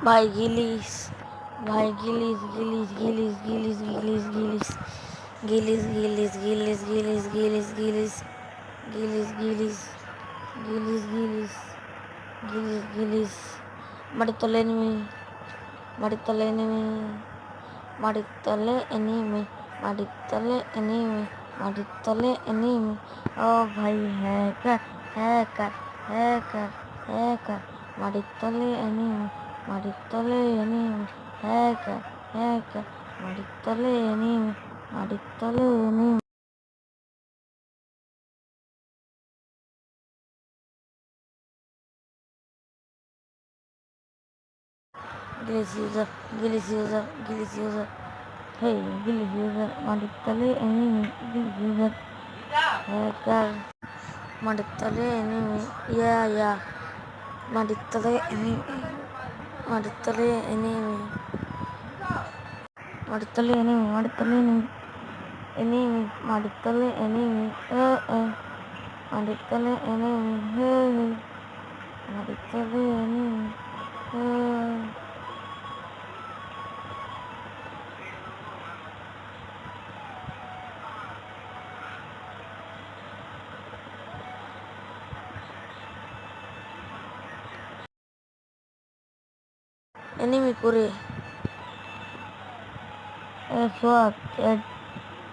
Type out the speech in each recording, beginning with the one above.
ভাই গিলিস, ভাই গিলিস গিলিস গিলিস গিলিস গিলিস গিলিস গিলিস গিলিস গিলিস গিলিস গিলিস গিলিস গিলিস গিলিস গিলিস গিলিস গিলিস মাটির তলে এনিমি, মাটির তলে এনিমি, মাটির তলে এনিমি, মাটির তলে এনিমি, মাটির তলে এনিমি। ও ভাই হ্যাকার হ্যাকার হ্যাকার হ্যাকার, মাটির তলে এনিমি, মাটির তলে এনিমি, হ্যাকার হ্যাকার, মাটির তলে এনিমি, মাটির তলে enemy. Gillis user, Gillis user, Gillis user. Hey, Gillis user, মাটির তলে এনিমি, Gillis user, hacker, মাটির তলে এনিমি, ইয়া, মাটির তলে এনিমি, মাটির তলে এনিমি, মাটির তলে এনিমি, মাটির তলে এনিমি, এনিমি, মাটির তলে এনিমি, মাটির তলে এনিমি, মাটির তলে এনিমি, এনিমি করে সোয়াক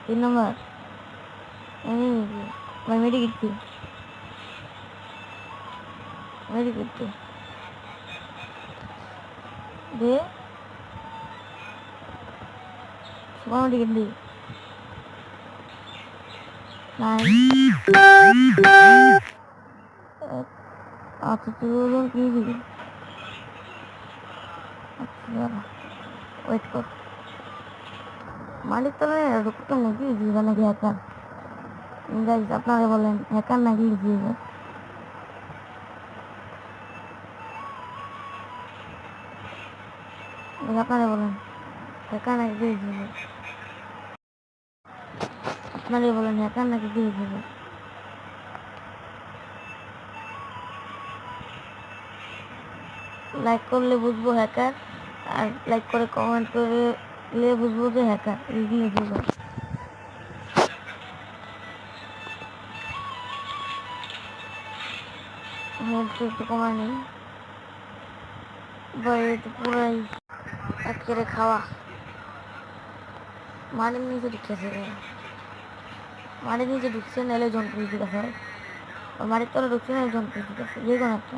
3 নম্বর এনিমি ভাই মেডিকেট কি মেডিকেট দে সোয়া মেডিকেট দি নাই। আচ্ছা তুই কি দিবি? আচ্ছা ওয়েট কর, মালিক তলে ঢুকতো নাকি জিবা নাকি হ্যাকার? গাইজ আপনারা বলেন হ্যাকার নাকি জিবা? আপনারা বলেন হ্যাকার নাকি জিবা? আপনারা বলেন হ্যাকার নাকি জিবা? লাইক করলে বুঝবো হ্যাকার, আর লাইক করে কমেন্ট করলে বুঝবো যে হ্যাকার। এইগুলো বুঝবো। একটু কমায় নেই ভাই, তো পুরাই একেবারে খাওয়া। মাটির নিচে ঢুকতেছে, মাটির নিচে ঢুকছে, নাহলে জন্তুর দিকে আছে। মাটির তলে ঢুকছে না, জন্তুর দিকে আছে, যে কোনো একটা।